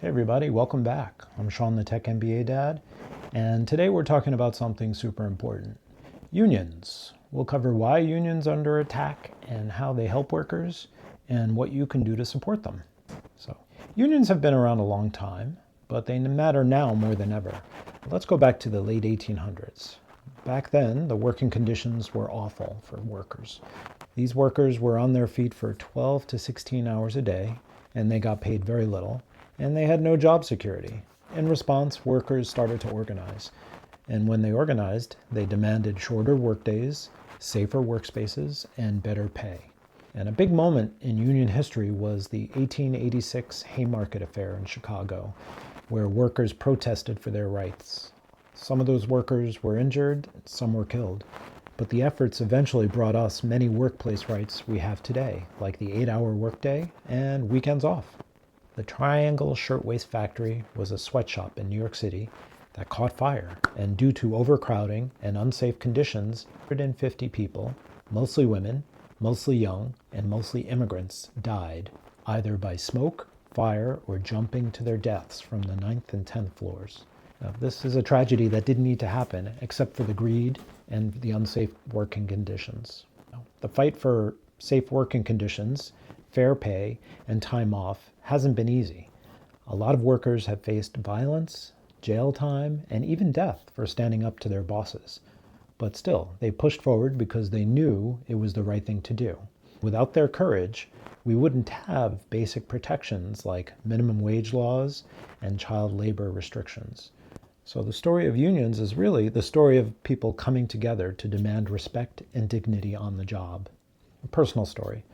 Hey everybody, welcome back. I'm Sean the Tech MBA Dad, and today we're talking about something super important. Unions. We'll cover why unions are under attack and how they help workers and what you can do to support them. So, unions have been around a long time, but they matter now more than ever. Let's go back to the late 1800s. Back then, the working conditions were awful for workers. These workers were on their feet for 12 to 16 hours a day, and they got paid very little, and they had no job security. In response, workers started to organize. And when they organized, they demanded shorter workdays, safer workspaces, and better pay. And a big moment in union history was the 1886 Haymarket Affair in Chicago, where workers protested for their rights. Some of those workers were injured, some were killed. But the efforts eventually brought us many workplace rights we have today, like the 8-hour workday and weekends off. The Triangle Shirtwaist Factory was a sweatshop in New York City that caught fire, and due to overcrowding and unsafe conditions, 150 people, mostly women, mostly young, and mostly immigrants, died, either by smoke, fire, or jumping to their deaths from the 9th and 10th floors. Now, this is a tragedy that didn't need to happen, except for the greed and the unsafe working conditions. The fight for safe working conditions, fair pay, and time off hasn't been easy. A lot of workers have faced violence, jail time, and even death for standing up to their bosses. But still, they pushed forward because they knew it was the right thing to do. Without their courage, we wouldn't have basic protections like minimum wage laws and child labor restrictions. So the story of unions is really the story of people coming together to demand respect and dignity on the job. A personal story.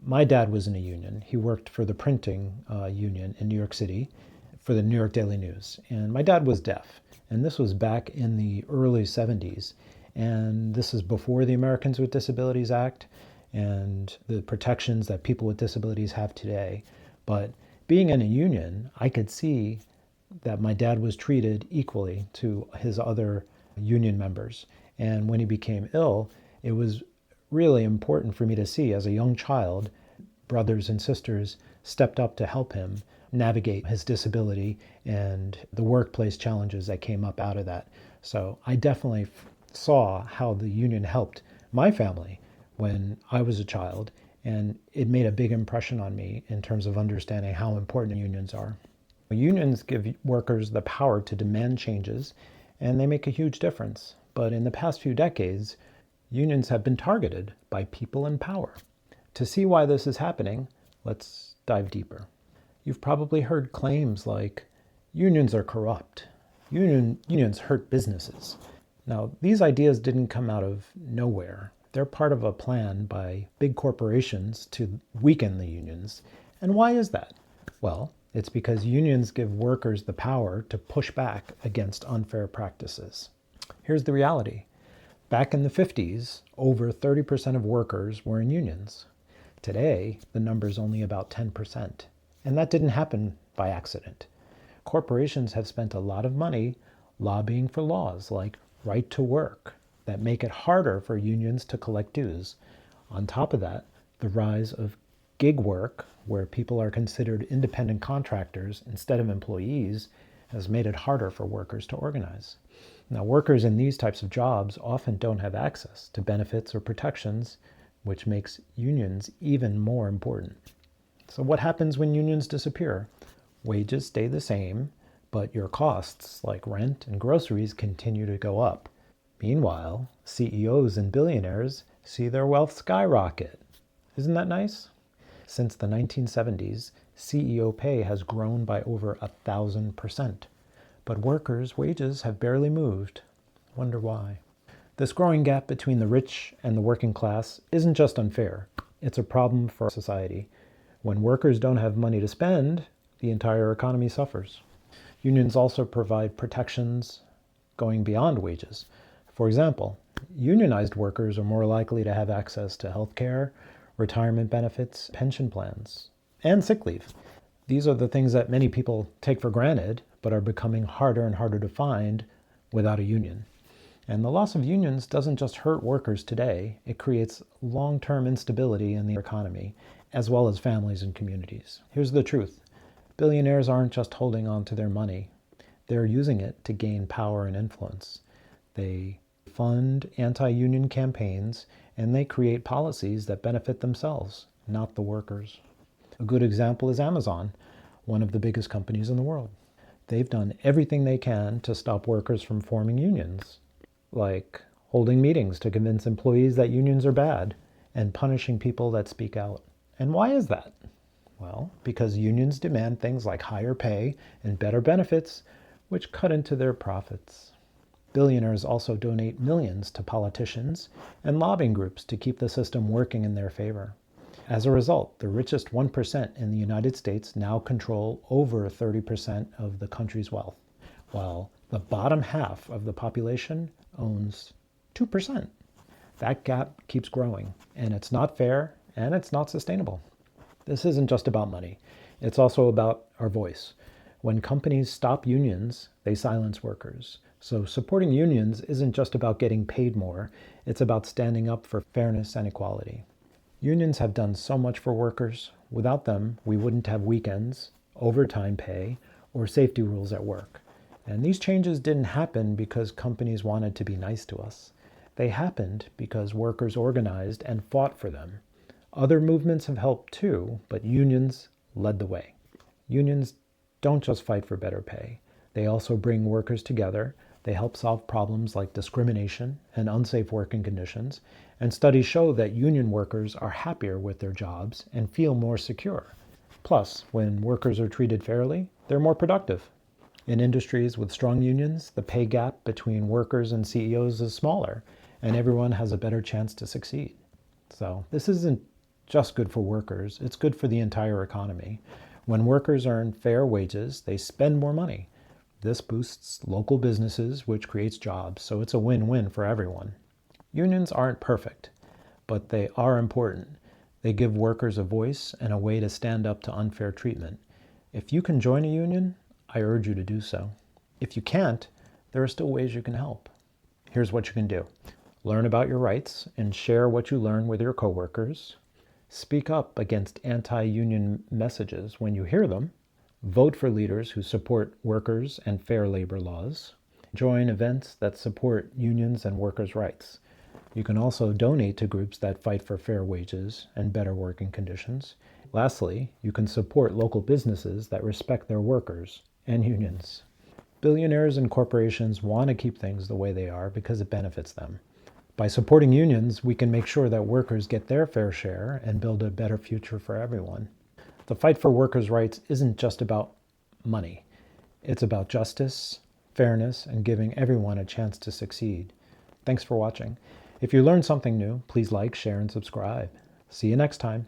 My dad was in a union. He worked for the printing union in New York City for the New York Daily News. And my dad was deaf. And this was back in the early 70s. And this is before the Americans with Disabilities Act and the protections that people with disabilities have today. But being in a union, I could see that my dad was treated equally to his other union members. And when he became ill, it was really important for me to see as a young child, brothers and sisters stepped up to help him navigate his disability and the workplace challenges that came up out of that. So I definitely saw how the union helped my family when I was a child, and it made a big impression on me in terms of understanding how important unions are. Unions give workers the power to demand changes, and they make a huge difference. But in the past few decades, unions have been targeted by people in power. To see why this is happening, let's dive deeper. You've probably heard claims like, unions are corrupt, unions hurt businesses. Now, these ideas didn't come out of nowhere. They're part of a plan by big corporations to weaken the unions. And why is that? Well, it's because unions give workers the power to push back against unfair practices. Here's the reality. Back in the 50s, over 30% of workers were in unions. Today, the number is only about 10%. And that didn't happen by accident. Corporations have spent a lot of money lobbying for laws like right to work that make it harder for unions to collect dues. On top of that, the rise of gig work, where people are considered independent contractors instead of employees, has made it harder for workers to organize. Now, workers in these types of jobs often don't have access to benefits or protections, which makes unions even more important. So what happens when unions disappear? Wages stay the same, but your costs, like rent and groceries, continue to go up. Meanwhile, CEOs and billionaires see their wealth skyrocket. Isn't that nice? Since the 1970s, CEO pay has grown by over 1,000%, but workers' wages have barely moved. Wonder why? This growing gap between the rich and the working class isn't just unfair, it's a problem for society. When workers don't have money to spend, the entire economy suffers. Unions also provide protections going beyond wages. For example, unionized workers are more likely to have access to health care, retirement benefits, pension plans, and sick leave. These are the things that many people take for granted, but are becoming harder and harder to find without a union. And the loss of unions doesn't just hurt workers today, it creates long-term instability in the economy, as well as families and communities. Here's the truth. Billionaires aren't just holding on to their money. They're using it to gain power and influence. They fund anti-union campaigns, and they create policies that benefit themselves, not the workers. A good example is Amazon, one of the biggest companies in the world. They've done everything they can to stop workers from forming unions, like holding meetings to convince employees that unions are bad and punishing people that speak out. And why is that? Well, because unions demand things like higher pay and better benefits, which cut into their profits. Billionaires also donate millions to politicians and lobbying groups to keep the system working in their favor. As a result, the richest 1% in the United States now control over 30% of the country's wealth, while the bottom half of the population owns 2%. That gap keeps growing, and it's not fair, and it's not sustainable. This isn't just about money. It's also about our voice. When companies stop unions, they silence workers. So supporting unions isn't just about getting paid more. It's about standing up for fairness and equality. Unions have done so much for workers. Without them, we wouldn't have weekends, overtime pay, or safety rules at work. And these changes didn't happen because companies wanted to be nice to us. They happened because workers organized and fought for them. Other movements have helped too, but unions led the way. Unions don't just fight for better pay. They also bring workers together. They help solve problems like discrimination and unsafe working conditions. And studies show that union workers are happier with their jobs and feel more secure. Plus, when workers are treated fairly, they're more productive. In industries with strong unions, the pay gap between workers and CEOs is smaller, and everyone has a better chance to succeed. So this isn't just good for workers, it's good for the entire economy. When workers earn fair wages, they spend more money. This boosts local businesses, which creates jobs, so it's a win-win for everyone. Unions aren't perfect, but they are important. They give workers a voice and a way to stand up to unfair treatment. If you can join a union, I urge you to do so. If you can't, there are still ways you can help. Here's what you can do. Learn about your rights and share what you learn with your coworkers. Speak up against anti-union messages when you hear them. Vote for leaders who support workers and fair labor laws. Join events that support unions and workers' rights. You can also donate to groups that fight for fair wages and better working conditions. Lastly, you can support local businesses that respect their workers and unions. Billionaires and corporations want to keep things the way they are because it benefits them. By supporting unions, we can make sure that workers get their fair share and build a better future for everyone. The fight for workers' rights isn't just about money. It's about justice, fairness, and giving everyone a chance to succeed. Thanks for watching. If you learned something new, please like, share, and subscribe. See you next time.